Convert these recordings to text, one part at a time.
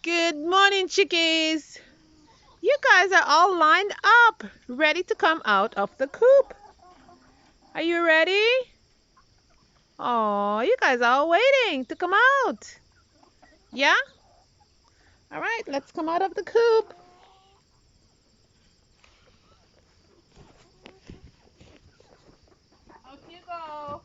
Good morning, chickies. You guys are all lined up, ready to come out of the coop. Are you ready? Oh, you guys are all waiting to come out. Yeah? All right, let's come out of the coop. Out you go.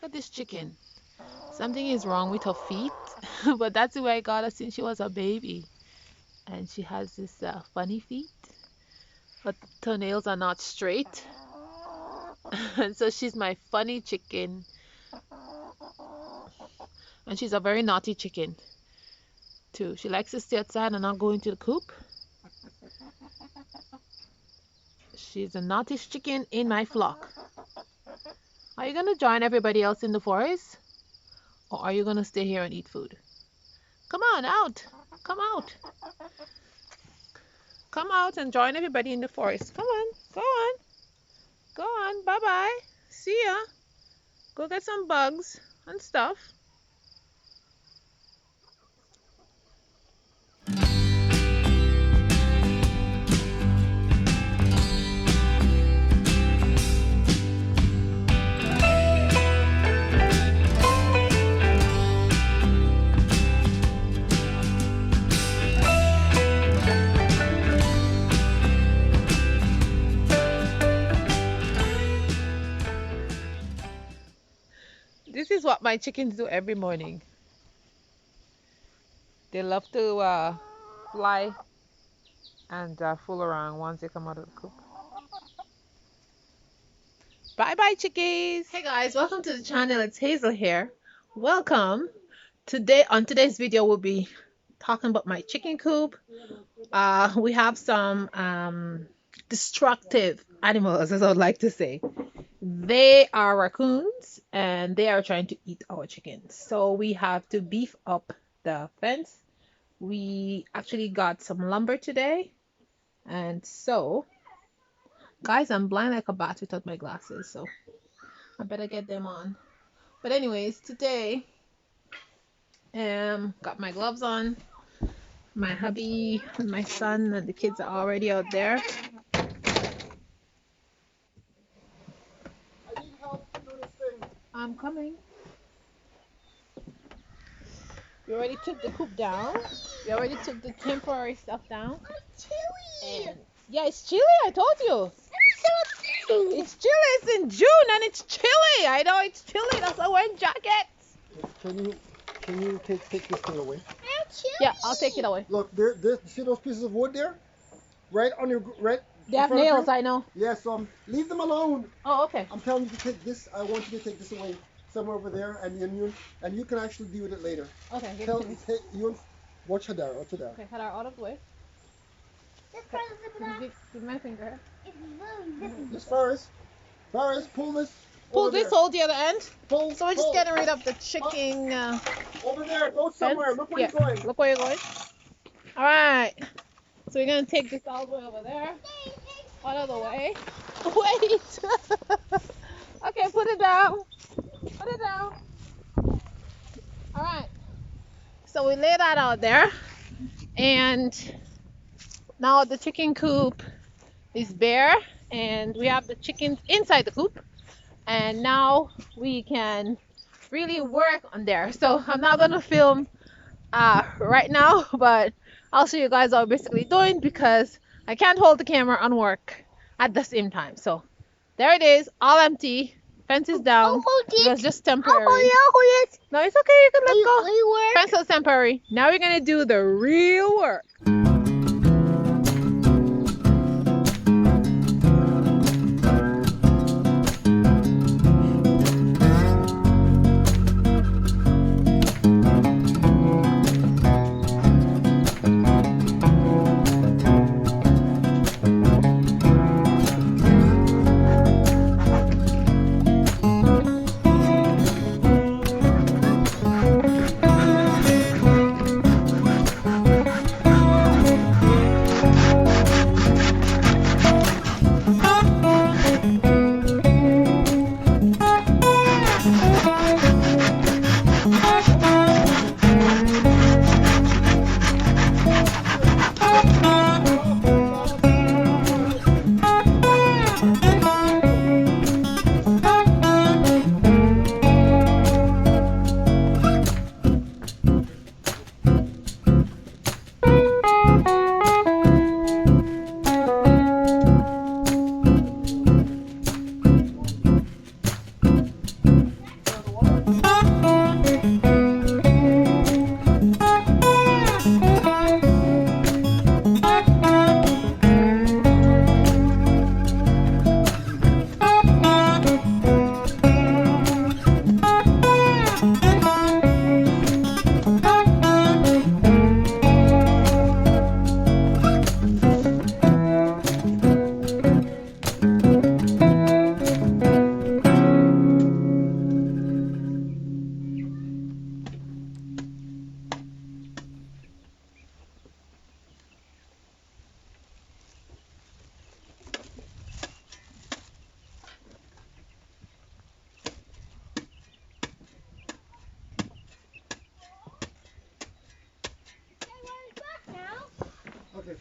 Look at this chicken. Something is wrong with her feet, but that's the way I got her since she was a baby. And she has this funny feet. Her toenails are not straight. And so she's my funny chicken. And she's a very naughty chicken too. She likes to stay outside and not go into the coop. She's the naughtiest chicken in my flock. Are you going to join everybody else in the forest? Or are you going to stay here and eat food? Come on out. Come out. Come out and join everybody in the forest. Come on. Go on. Go on. Bye-bye. See ya. Go get some bugs and stuff. This is what my chickens do every morning. They love to fly and fool around once they come out of the coop. Bye bye, chickies. Hey guys, welcome to the channel. It's Hazel here. Welcome. On today's video, we'll be talking about my chicken coop. We have some destructive animals, as I would like to say. They are raccoons and they are trying to eat our chickens. So we have to beef up the fence. We actually got some lumber today. And so, guys, I'm blind like a bat without my glasses. So I better get them on. But anyways, today, got my gloves on. My hubby and my son and the kids are already out there. I'm coming. We already took the coop down. We already took the temporary stuff down. It's chilly. And yeah, it's chilly. I told you. It's chilly. It's in June and it's chilly. I know it's chilly. That's why I'm wearing jackets. Can you take this thing away? Yeah, I'll take it away. Look, there. See those pieces of wood there? Right on your right. They have nails. I know. Yes. Leave them alone. Oh, okay. I'm telling you to take this. I want you to take this away somewhere over there, and you can actually deal with it later. Okay. Watch Hadar. Okay, Hadar, out of the way. Give my finger. This Faris, pull this. Pull this, hold the other end. So we're just getting rid of the chicken. Over there, go somewhere. Fence. Look where you're going. Look where you're going. All right. So we're gonna take this all the way over there. Out of the way. Wait. Okay, put it down. Put it down. All right. So we lay that out there, and now the chicken coop is bare, and we have the chickens inside the coop. And now we can really work on there. So I'm not gonna film right now, but I'll show you guys what I'm basically doing because I can't hold the camera and work at the same time. So there it is, all empty. Fence is down. It was just temporary. No, it's okay. You can let go. Fence was temporary. Now we're gonna do the real work.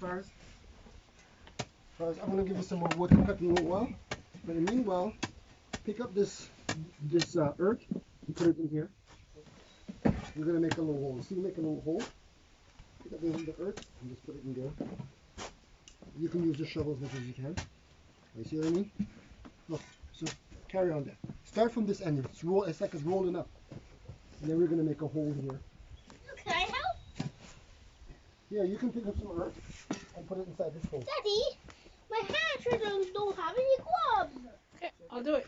Faris. Faris, I'm gonna give you some more wood to cut in a little while. But meanwhile, pick up this earth and put it in here. We're gonna make a little hole. See, make a little hole. Pick up the earth and just put it in there. You can use the shovel as much as you can. You see what I mean? Look, so carry on there. Start from this end. It's like it's rolling up. And then we're gonna make a hole here. Can I help? Yeah, you can pick up some earth and put it inside this hole. Daddy, my hands don't have any gloves. Okay, I'll do it.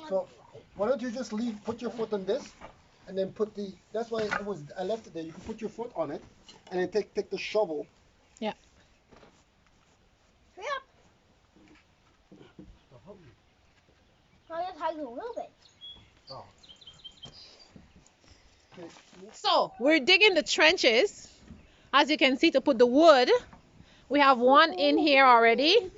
So why don't you just put your foot on this, and then that's why I left it there. You can put your foot on it, and then take the shovel. Yeah. Hurry up. I just had to a little bit. Oh. Okay. So we're digging the trenches, as you can see, to put the wood. We have one in here already,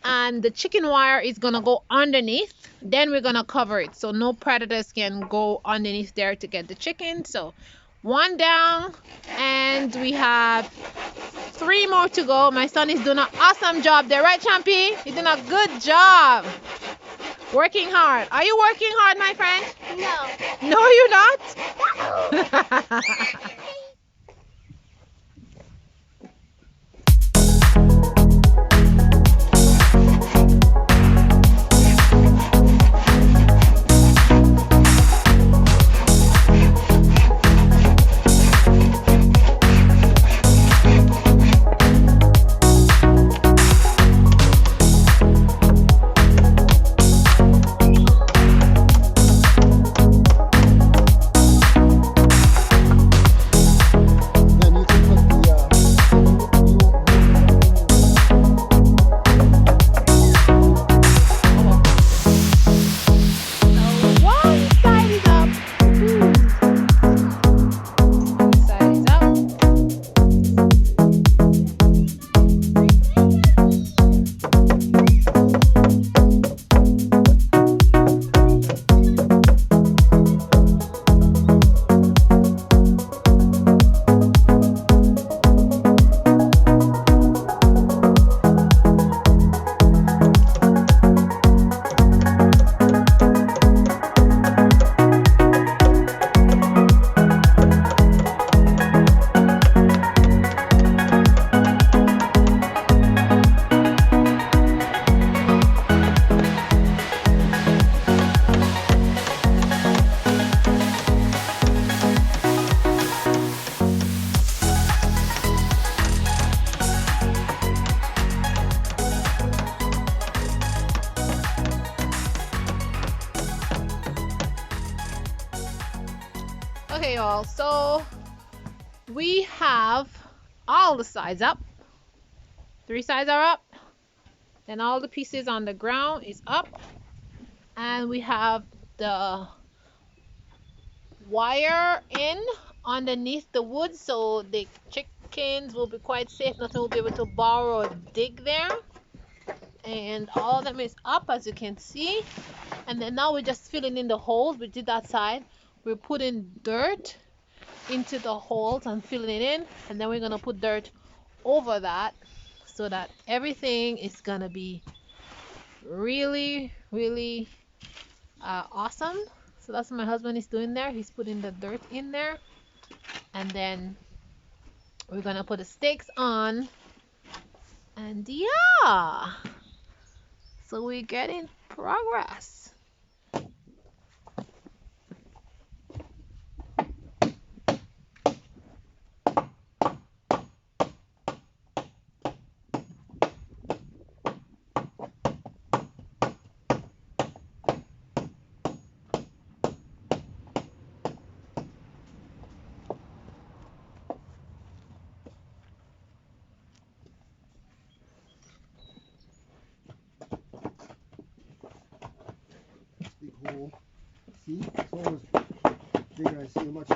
and the chicken wire is gonna go underneath. Then we're gonna cover it so no predators can go underneath there to get the chicken. So one down, and we have 3 more to go. My son is doing an awesome job there, right, Champy? He's doing a good job. Working hard. Are you working hard, my friend? No. No, you're not. Okay, y'all, so we have all the sides up. 3 sides are up. Then all the pieces on the ground is up. And we have the wire in underneath the wood, so the chickens will be quite safe. Nothing will be able to borrow or dig there. And all of them is up, as you can see. And then now we're just filling in the holes. We did that side. We're putting dirt into the holes and filling it in, and then we're gonna put dirt over that so that everything is gonna be really awesome. So that's what my husband is doing there. He's putting the dirt in there, and then we're gonna put the stakes on, and yeah, so we're getting progress. Big hole. See? It's almost bigger. I see how much.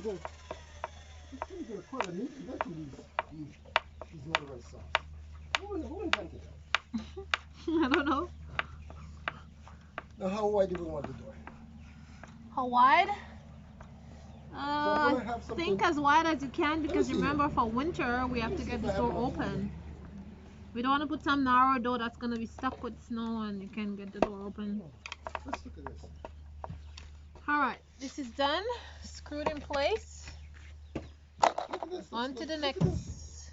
He's gonna quite a meat eventually. These not very soft. Who invented that? I don't know. Now, how wide do we want the door? How wide? I'm gonna have something. Think as wide as you can, because see remember, for winter we have to get this door open. We don't want to put some narrow door that's gonna be stuck with snow and you can't get the door open. Let's look at this. Alright, this is done. Screwed in place. Look at this. On to the Look at next. this.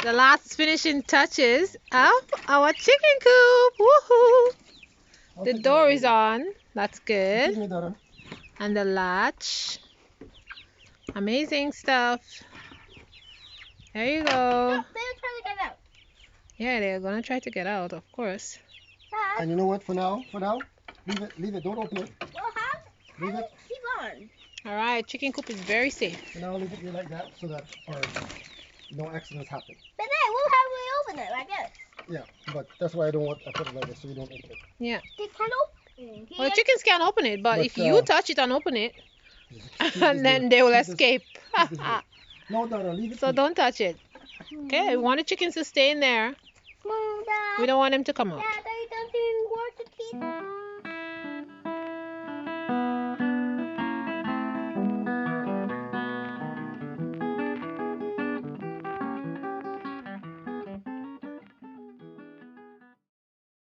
The last finishing touches of our chicken coop. Woohoo! The door is on. That's good. Excuse me, daughter. And the latch. Amazing stuff. There you go. They're trying to get out. Yeah, they're gonna try to get out, of course. And you know what? For now, leave it. Don't open it. Well, how? Leave it. Keep on. All right, chicken coop is very safe. For now, leave it here like that so that no accidents happen. But then we'll have to open it like this. Yeah, but that's why I put it like this so you don't open it. Yeah. They can't open it. Well, chickens can't open it, but if you touch it and open it, Keep and this then there. they will Keep this- escape. keep this there. No, daughter, leave it. So here. don't touch it. Okay, we want the chickens to stay in there. Mom, Dad. We don't want them to come out. Dad, I don't even want to keep.